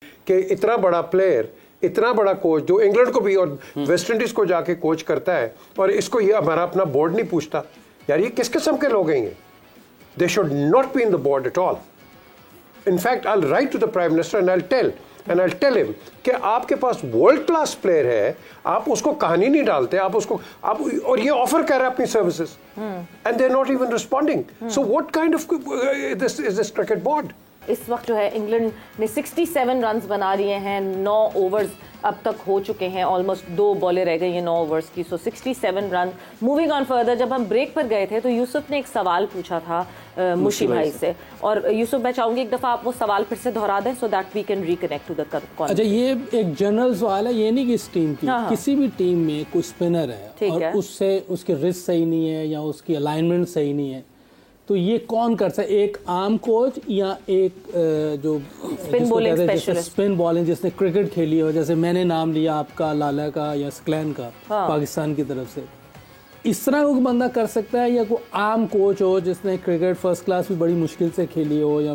कि इतना बड़ा प्लेयर, इतना बड़ा कोच जो इंग्लैंड को भी और वेस्ट इंडीज को जाके कोच करता है, और इसको ये हमारा अपना बोर्ड नहीं पूछता। यार ये किस किस्म के लोग हैं ये? They should not be in the board at all. In fact, I'll write to the Prime Minister and I'll tell him कि आपके पास वर्ल्ड क्लास प्लेयर है, आप उसको कहानी नहीं डालते, आप और ये ऑफर कर रहे हैं अपनी services, and they are not even responding. So what kind of this is this cricket board? इस वक्त जो है इंग्लैंड ने 67 रन बना लिए हैं, 9 ओवर्स अब तक हो चुके हैं, ऑलमोस्ट 2 बॉलें रह गई हैं 9 ओवर्स की, सो 67 रन। मूविंग ऑन फर्दर, जब हम ब्रेक पर गए थे तो यूसुफ ने एक सवाल पूछा था मुशी भाई से, और यूसुफ मैं चाहूंगी एक दफ़ा आप वो सवाल फिर से दोहरा दें so that we can reconnect to the conversation. अच्छा, ये एक जनरल सवाल है, ये नहीं कि इस टीम की, किसी भी टीम में कोई स्पिनर है और उससे उसके रिस्ट सही नहीं है या उसकी अलाइनमेंट सही नहीं है, तो ये कौन कर सकता है? एक आम कोच या एक जो spin bowling specialist, spin bowling जिसने क्रिकेट खेली हो, जैसे मैंने नाम लिया आपका लाला का या स्क्लैन का, पाकिस्तान की तरफ से, इस तरह कोई बंदा कर सकता है? या कोई आम कोच हो जिसने क्रिकेट फर्स्ट क्लास भी बड़ी मुश्किल से खेली हो या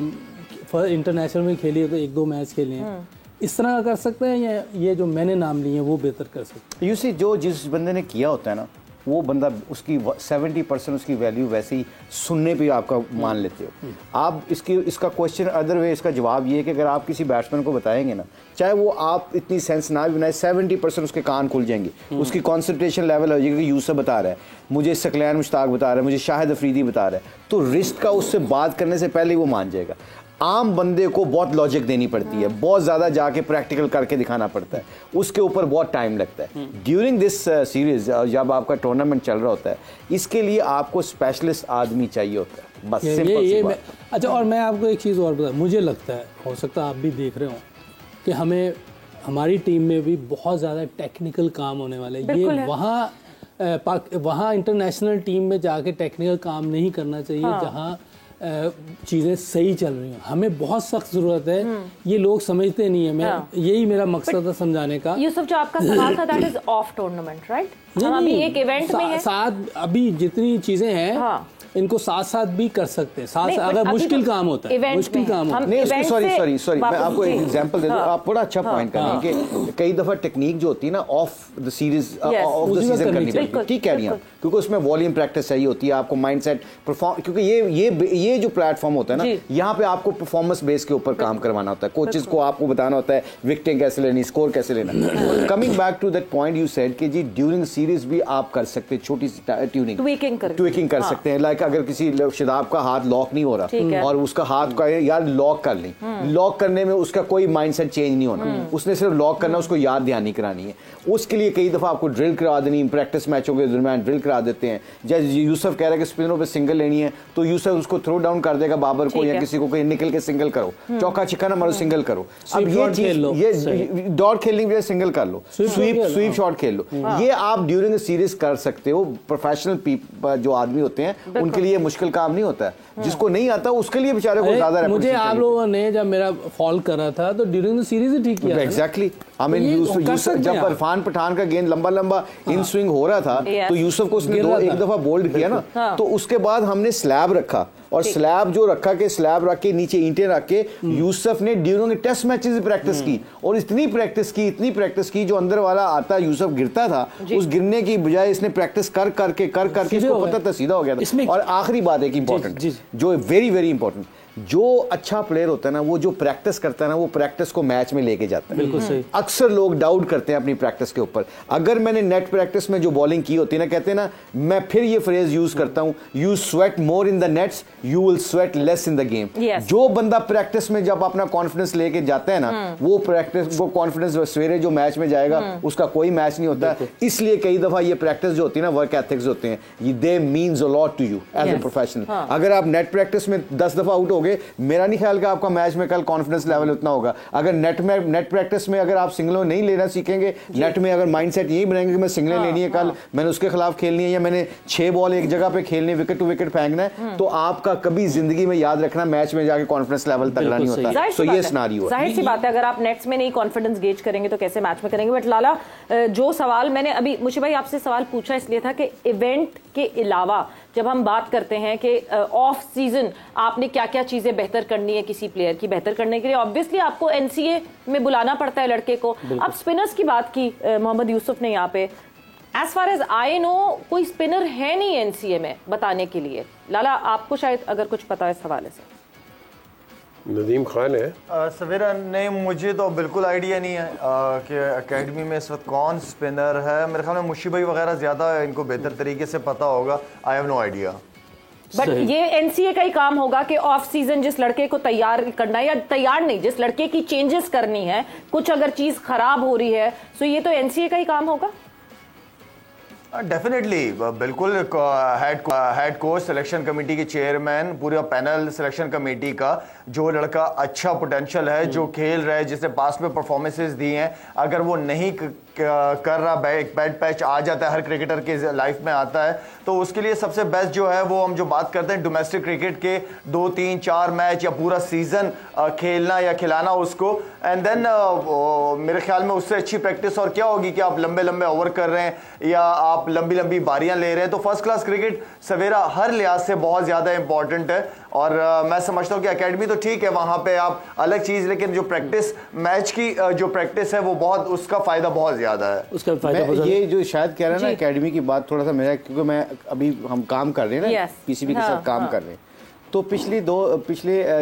इंटरनेशनल में खेली हो तो 1-2 मैच खेले हैं, इस तरह का कर सकते हैं, या ये जो मैंने नाम लिए हैं वो बेहतर कर सकते हैं? यू सी, जो जिस बंदे ने किया होता है ना, वो बंदा उसकी 70% उसकी वैल्यू वैसे ही सुनने पे आपका मान लेते हो आप। इसका क्वेश्चन अदर वे, इसका जवाब ये है कि अगर आप किसी बैट्समैन को बताएंगे ना, चाहे वो आप इतनी सेंस ना भी बनाए, 70% उसके कान खुल जाएंगे, उसकी कंसंट्रेशन लेवल हो जाएगी कि यूसुफ बता रहा है, मुझे सकलैन मुश्ताक बता रहा है, मुझे शाहिद अफरीदी बता रहा है, तो रिस्क का उससे बात करने से पहले वो मान जाएगा। आम बंदे को बहुत लॉजिक देनी पड़ती है, बहुत ज़्यादा जाके प्रैक्टिकल करके दिखाना पड़ता है, उसके ऊपर बहुत टाइम लगता है। ड्यूरिंग दिस सीरीज जब आपका टूर्नामेंट चल रहा होता है, इसके लिए आपको स्पेशलिस्ट आदमी चाहिए होता है, बस सिंपल सी बात। अच्छा, और मैं आपको एक चीज़ और बता, मुझे लगता है, हो सकता है आप भी देख रहे हो, कि हमें हमारी टीम में भी बहुत ज़्यादा टेक्निकल काम होने वाले हैं। ये वहाँ इंटरनेशनल टीम में जाके टेक्निकल काम नहीं करना चाहिए जहाँ चीज़ें सही चल रही हैं। हमें बहुत सख्त ज़रूरत है, ये लोग समझते नहीं है। मैं यही मेरा मकसद था समझाने का। यूसुफ, जो आपका सवाल था that is of tournament, right? हम अभी एक इवेंट में हैं, साथ अभी जितनी चीज़ें हैं इनको साथ साथ भी कर सकते हैं, साथ अगर मुश्किल काम होता है, मुश्किल काम होता है। नहीं, सॉरी मैं आपको एक एग्जांपल दे दूं, आप बड़ा अच्छा पॉइंट कर रहे हैं कि कई दफा टेक्निक जो होती है ना of the series of the season करनी पड़ती है, ठीक कह रही हैं, क्योंकि उसमें वॉल्यूम प्रैक्टिस चाहिए होती है, आपको माइंडसेट परफॉर्म, क्योंकि ये जो प्लेटफॉर्म होता है ना, यहाँ पे आपको परफॉर्मेंस बेस के ऊपर काम करवाना होता है, कोचेस को आपको बताना होता है विकेटें कैसे लेनी, स्कोर कैसे लेना। Coming back to that point you said कि जी ड्यूरिंग सीरीज भी आप कर सकते हैं छोटी सी ट्विकिंग कर सकते हैं। लाइक अगर किसी शदाब का हाथ लॉक नहीं हो रहा और उसका हाथ का यार लॉक कर लें, लॉक करने में उसका कोई माइंडसेट चेंज नहीं होना, उसने सिर्फ लॉक करना, उसको याद ध्यानी करानी है। उसके लिए कई दफा आपको ड्रिल करा देनी, प्रैक्टिस मैचों के दरमियान ड्रिल करा देते हैं। जैसे यूसुफ कह रहा है कि स्पिनरों पे सिंगल लेनी है, तो यूसुफ उसको थ्रो डाउन कर देगा बाबर को या किसी को, निकल के सिंगल करो, चौका छिक्का ना मारो, सिंगल करो। अब ये डॉट खेलने के सिंगल कर लो, स्वीप शॉट खेल लो, ये आप ड्यूरिंग सीरीज कर सकते हो। प्रोफेशनल जो आदमी होते हैं उनके लिए मुश्किल काम नहीं होता है, जिसको नहीं आता उसके लिए बेचारे को ज्यादा। मुझे आप लोगों ने जब मेरा फॉल करा था तो ड्यूरिंग द सीरीज ही ठीक किया। एग्जैक्टली, आई मीन यूसुफ जब इरफान पठान का गेंद लंबा इन स्विंग हो रहा था तो यूसुफ को उसने एक दफा बोल्ड किया ना, तो उसके बाद हमने स्लैब रखा, और स्लैब जो रखा के स्लैब रख के नीचे ईंटें रख के यूसुफ ने ड्यूरिंग टेस्ट मैचेस प्रैक्टिस की, और इतनी प्रैक्टिस की जो अंदर वाला आता यूसुफ गिरता था, उस गिरने की बजाय इसने प्रैक्टिस कर करके इसको पता था सीधा हो गया था। और आखिरी बात एक इंपॉर्टेंट जो वेरी वेरी इंपॉर्टेंट, जो अच्छा प्लेयर होता है ना, वो जो प्रैक्टिस करता है ना, वो प्रैक्टिस को मैच में लेके जाता है। बिल्कुल सही। अक्सर लोग डाउट करते हैं अपनी प्रैक्टिस के ऊपर। अगर मैंने नेट प्रैक्टिस में जो बॉलिंग की होती है ना, कहते हैं ना, मैं फिर ये फ्रेज यूज करता हूं, you sweat more in the nets, you will sweat less in the game. जो बंदा प्रैक्टिस में जब अपना कॉन्फिडेंस लेके जाता है ना, वो कॉन्फिडेंस सवेरे जो मैच में जाएगा उसका कोई मैच नहीं होता। इसलिए कई दफा ये प्रैक्टिस जो होती है ना, वर्क एथिक्स होते हैं, they means a lot to you as a professional. अगर आप नेट प्रैक्टिस में 10 दफा आउट हो, मेरा नहीं ख्याल कि आपका मैच में कल कॉन्फिडेंस लेवल उतना होगा। अगर नेट प्रैक्टिस में अगर आप सिंगलों नहीं लेना सीखेंगे, नेट में अगर माइंडसेट यही बनाएंगे कि मैं सिंगलें लेनी है कल, मैंने उसके खिलाफ खेलनी है, या मैंने 6 बॉल एक जगह पे खेलनी है, विकेट टू विकेट फेंकना है, तो आपका कभी जिंदगी में याद रखना मैच में जाके कॉन्फिडेंस लेवल तगड़ा नहीं होता। तो ये सिनेरियो है। जाहिर सी बात है, अगर आप नेट्स में नहीं कॉन्फिडेंस गेज करेंगे तो कैसे मैच में करेंगे। बट लाला, जो सवाल मैंने अभी मुझे भाई आपसे सवाल पूछा इसलिए था कि इवेंट के अलावा जब हम बात करते हैं कि ऑफ सीजन आपने क्या क्या चीजें बेहतर करनी है किसी प्लेयर की, बेहतर करने के लिए ऑब्वियसली आपको एनसीए में बुलाना पड़ता है लड़के को। अब स्पिनर्स की बात की मोहम्मद यूसुफ ने यहाँ पे, as far as I know कोई स्पिनर है नहीं एनसीए में बताने के लिए। लाला आपको शायद अगर कुछ पता है इस हवाले से। नदीम खान है सवेरा, नहीं मुझे तो बिल्कुल आइडिया नहीं है कि एकेडमी में इस वक्त कौन स्पिनर है। मेरे ख्याल में मुशी भाई वगैरह ज़्यादा इनको बेहतर तरीके से पता होगा। I have no idea. But ये एनसीए का ही काम होगा कि ऑफ सीजन जिस लड़के को तैयार करना है, या तैयार नहीं, जिस लड़के की चेंजेस करनी है, कुछ अगर चीज़ खराब हो रही है तो ये तो एनसीए का ही काम होगा। डेफिनेटली बिल्कुल। हेड कोच, सिलेक्शन कमेटी के चेयरमैन, पूरा पैनल सिलेक्शन कमेटी का, जो लड़का अच्छा पोटेंशियल है, जो खेल रहा है, जिसने पास में परफॉर्मेंसेस दी हैं, अगर वो नहीं कर रहा, बैड पैच आ जाता है, हर क्रिकेटर के लाइफ में आता है, तो उसके लिए सबसे बेस्ट जो है वो हम जो बात करते हैं डोमेस्टिक क्रिकेट के 2, 3, 4 मैच या पूरा सीजन खेलना या खिलाना उसको। एंड देन मेरे ख्याल में उससे अच्छी प्रैक्टिस और क्या होगी कि आप लंबे लंबे ओवर कर रहे हैं या आप लंबी लंबी बारियां ले रहे हैं। तो फर्स्ट क्लास क्रिकेट सवेरा हर लिहाज से बहुत ज़्यादा इंपॉर्टेंट है। और मैं समझता हूँ कि एकेडमी तो ठीक है, वहाँ पे आप अलग चीज़, लेकिन जो प्रैक्टिस मैच की जो प्रैक्टिस है वो बहुत, उसका फ़ायदा बहुत ज़्यादा है। उसका फायदा ये जो शायद कह रहे हैं ना एकेडमी की बात, थोड़ा सा मेरा, क्योंकि मैं अभी हम काम कर रहे हैं ना, पीसीबी के साथ काम कर रहे हैं, तो पिछले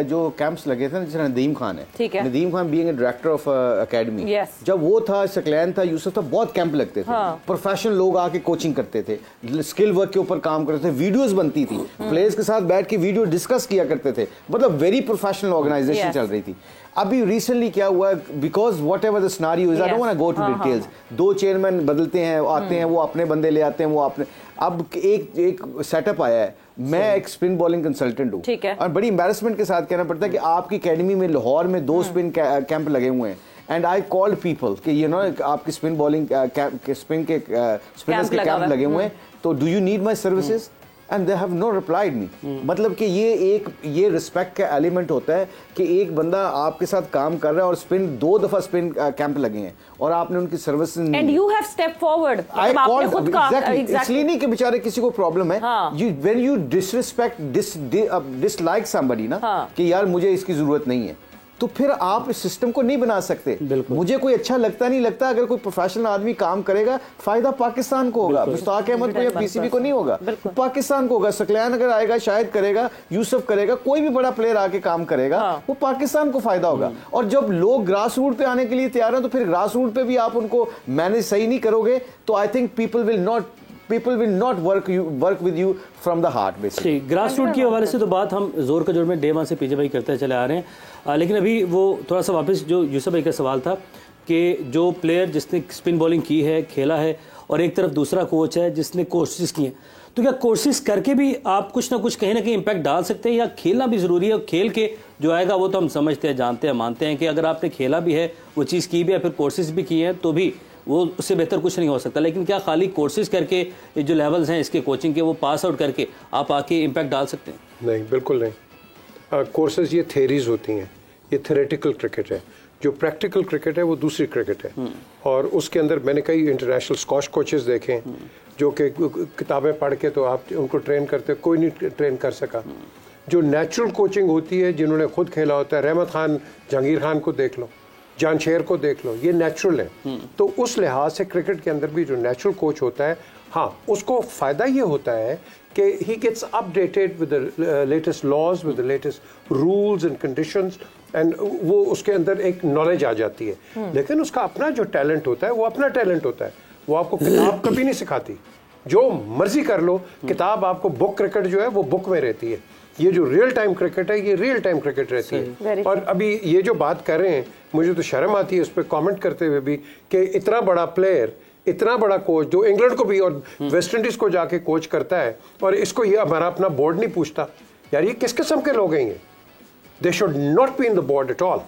जो कैंप्स लगे थे ना, जैसे नदीम खान है, Nadeem Khan being director of academy, जब वो था, सकलैन था, यूसुफ था, बहुत कैंप लगते थे, प्रोफेशनल लोग आके कोचिंग करते थे, स्किल वर्क के ऊपर काम करते थे, वीडियोस बनती थी, प्लेयर्स के साथ बैठ के वीडियो डिस्कस किया करते थे, मतलब वेरी प्रोफेशनल ऑर्गेनाइजेशन चल रही थी। अभी रिसेंटली क्या हुआ, because whatever the scenario is, I don't want to go to details, 2 chairman बदलते हैं, आते हैं, वो अपने बंदे ले आते हैं, वो अपने, अब एक सेटअप आया है, मैं एक स्पिन बॉलिंग कंसल्टेंट हूँ, और बड़ी एम्बैरेसमेंट के साथ कहना पड़ता है कि आपकी एकेडमी में लाहौर में 2 स्पिन कैंप लगे हुए हैं, एंड आई कॉल्ड पीपल कि यू नो आपकी स्पिन बॉलिंग स्पिनर्स के कैंप लगे हुए हैं, तो do you need my services, and they have no replied me. मतलब कि ये रिस्पेक्ट का एलिमेंट होता है कि एक बंदा आपके साथ काम कर रहा है और 2 दफा स्पिन कैंप लगे हैं और आपने उनकी services, and you have step forward. इसलिए नहीं कि बेचारे किसी को प्रॉब्लम है, when you disrespect dislike somebody ना, कि यार मुझे इसकी जरूरत नहीं है, तो फिर आप इस सिस्टम को नहीं बना सकते। मुझे कोई अच्छा लगता नहीं लगता, अगर कोई प्रोफेशनल आदमी काम करेगा, फायदा पाकिस्तान को होगा, मुश्ताक अहमद को या पीसीबी को नहीं होगा, पाकिस्तान को होगा। सकलैन अगर आएगा शायद करेगा, यूसुफ करेगा, कोई भी बड़ा प्लेयर आके काम करेगा, वो पाकिस्तान को फायदा होगा। और जब लोग ग्रास रूट पे आने के लिए तैयार हैं, तो फिर ग्रास रूट पे भी आप उनको मैनेज सही नहीं करोगे, तो I think people will not work with you from the heart. Basically grass root के हवाले से तो बात हम जोर का जोर में डे 1 से पीजे भाई करते चले आ रहे हैं, लेकिन अभी वो थोड़ा सा वापस जो यूसुफ भाई का सवाल था कि जो प्लेयर जिसने स्पिन बॉलिंग की है, खेला है, और एक तरफ दूसरा कोच है जिसने कोशिश की है, तो क्या कोशिश करके भी आप कुछ ना कुछ कहीं ना कहीं इम्पैक्ट डाल सकते हैं, या खेलना भी ज़रूरी है? खेल के जो आएगा वो तो हम समझते हैं, जानते हैं, मानते हैं कि अगर आपने खेला भी है, वो चीज़ की भी है, फिर कोर्सेज भी की है, तो भी वो उससे बेहतर कुछ नहीं हो सकता। लेकिन क्या खाली कोर्सेज करके ये जो लेवल्स हैं इसके कोचिंग के, वो पास आउट करके आप आके इम्पैक्ट डाल सकते हैं? नहीं, बिल्कुल नहीं। कोर्सेज ये थेरीज होती हैं, ये थेरेटिकल क्रिकेट है। जो प्रैक्टिकल क्रिकेट है वो दूसरी क्रिकेट है, और उसके अंदर मैंने कई इंटरनेशनल स्कॉश कोचेस देखे हैं जो कि किताबें पढ़ के तो आप उनको ट्रेन करते, कोई नहीं ट्रेन कर सका। जो नेचुरल कोचिंग होती है, जिन्होंने खुद खेला होता है, रहमत खान, जहांगीर खान को देख लो, जान शेर को देख लो, ये नेचुरल है। तो उस लिहाज से क्रिकेट के अंदर भी जो नेचुरल कोच होता है, हाँ, उसको फ़ायदा ये होता है कि he gets updated with the latest laws, with the latest rules and conditions, and वो उसके अंदर एक नॉलेज आ जाती है। लेकिन उसका अपना जो टैलेंट होता है वो अपना टैलेंट होता है, वो आपको किताब कभी नहीं सिखाती। जो मर्जी कर लो, किताब आपको बुक क्रिकेट जो है वो बुक में रहती है। ये जो रियल टाइम क्रिकेट है, ये रियल टाइम क्रिकेट रहती है। और अभी ये जो बात कर रहे हैं, मुझे तो शर्म आती है उस पर कमेंट करते हुए भी कि इतना बड़ा प्लेयर, इतना बड़ा कोच जो इंग्लैंड को भी और वेस्ट इंडीज को जाके कोच करता है, और इसको ये हमारा अपना बोर्ड नहीं पूछता। यार ये किस किस्म के लोग हैं ये? They should not be in the board at all.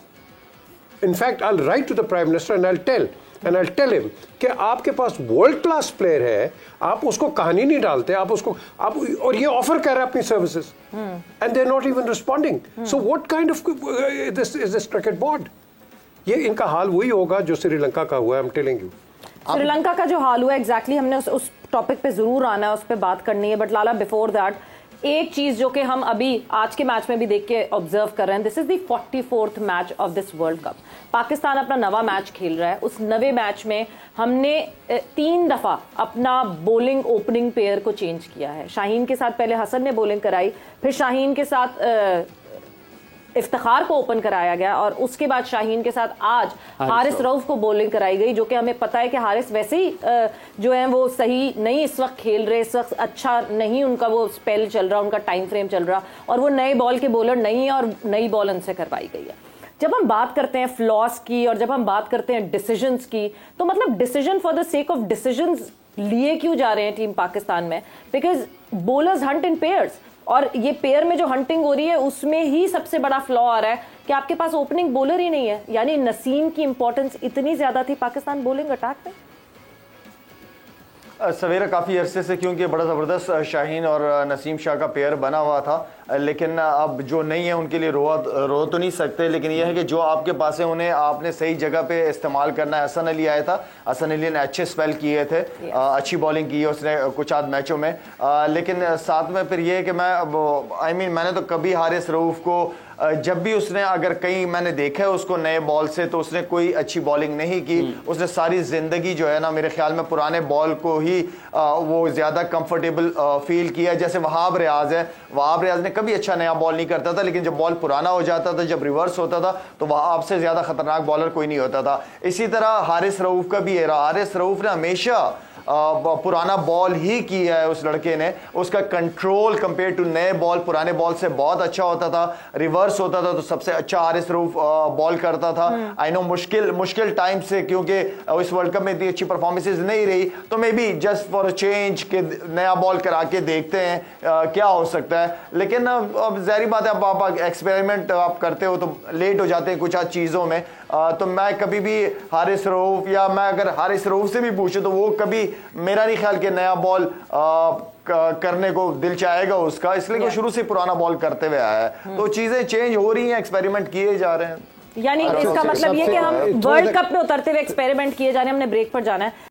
In fact, I'll write to the Prime Minister and I'll tell him कि आपके पास वर्ल्ड क्लास प्लेयर है, आप उसको कहानी नहीं डालते, आप और ये ऑफर कर रहे हैं अपनी services, and they are not even responding. So what kind of this cricket board? ये इनका हाल वही होगा जो श्रीलंका का हुआ है, I am telling you. Sri Lanka का जो हाल हुआ एग्जैक्टली हमने उस टॉपिक पे जरूर आना है, उस पर बात करनी है, बट लाला बिफोर दैट एक चीज जो कि हम अभी आज के मैच में भी देख के ऑब्जर्व कर रहे हैं, this is the 44th match of this world cup. Pakistan अपना नवा मैच खेल रहा है। उस नवे मैच में हमने 3 दफा अपना बॉलिंग ओपनिंग पेयर को चेंज किया है। शाहीन के साथ पहले हसन ने बॉलिंग कराई, फिर शाहीन के साथ इफ्तिखार को ओपन कराया गया और उसके बाद शाहीन के साथ आज हारिस रऊफ को बॉलिंग कराई गई, जो कि हमें पता है कि हारिस वैसे ही जो है वो सही नहीं इस वक्त खेल रहे, इस वक्त अच्छा नहीं उनका वो स्पेल चल रहा, उनका टाइम फ्रेम चल रहा, और वो नए बॉल के बॉलर नहीं है और नई बॉल उनसे करवाई गई है। जब हम बात करते हैं फ्लॉस की और जब हम बात करते हैं डिसीजंस की, तो मतलब decision for the sake of decisions लिए क्यों जा रहे हैं टीम पाकिस्तान में? Because bowlers Hunt in pairs, और ये पेयर में जो हंटिंग हो रही है उसमें ही सबसे बड़ा फ्लॉ आ रहा है कि आपके पास ओपनिंग बॉलर ही नहीं है। यानी नसीम की इंपॉर्टेंस इतनी ज्यादा थी पाकिस्तान बॉलिंग अटैक में। सवेरा काफ़ी अरसे से क्योंकि बड़ा ज़बरदस्त शाहीन और नसीम शाह का पेयर बना हुआ था, लेकिन अब जो नहीं है उनके लिए रो तो नहीं सकते, लेकिन यह है कि जो आपके पास है उन्हें आपने सही जगह पे इस्तेमाल करना है। हसन अली आया था, हसन अली ने अच्छे स्पेल किए थे, अच्छी बॉलिंग की है उसने कुछ आध मैचों में, लेकिन साथ में फिर यह है कि मैं मैंने तो कभी हारिस रऊफ को जब भी उसने अगर कहीं मैंने देखा है उसको नए बॉल से, तो उसने कोई अच्छी बॉलिंग नहीं की। उसने सारी जिंदगी जो है ना मेरे ख्याल में पुराने बॉल को ही वो ज्यादा कंफर्टेबल फील किया। जैसे वहाब रियाज है, वहाब रियाज ने कभी अच्छा नया बॉल नहीं करता था, लेकिन जब बॉल पुराना हो जाता था, जब रिवर्स होता था, तो वहाब से ज्यादा खतरनाक बॉलर कोई नहीं होता था। इसी तरह हारिस रऊफ का भी है, हारिस रऊफ ने हमेशा पुराना बॉल ही किया है उस लड़के ने। उसका कंट्रोल कंपेयर टू नए बॉल पुराने बॉल से बहुत अच्छा होता था, रिवर्स होता था तो सबसे अच्छा हारिस रऊफ बॉल करता था। आई नो मुश्किल टाइम से, क्योंकि इस वर्ल्ड कप में इतनी अच्छी परफॉर्मेंसेज नहीं रही, तो may be just for a change के नया बॉल करा के देखते हैं क्या हो सकता है। लेकिन अब ज़ाहिर बात है, अब आप एक्सपेरिमेंट आप करते हो तो लेट हो जाते हैं कुछ चीज़ों में। तो मैं कभी भी हारिस रऊफ, या मैं अगर हारिस रऊफ से भी पूछूं तो वो कभी मेरा नहीं ख्याल कि नया बॉल करने को दिल चाहेगा उसका, इसलिए कि शुरू से पुराना बॉल करते हुए आया है। तो चीजें चेंज हो रही हैं, एक्सपेरिमेंट किए जा रहे हैं। यानी इसका मतलब ये कि हम वर्ल्ड कप में उतरते हुए एक्सपेरिमेंट किए जा रहे हैं। हमने ब्रेक पर जाना है।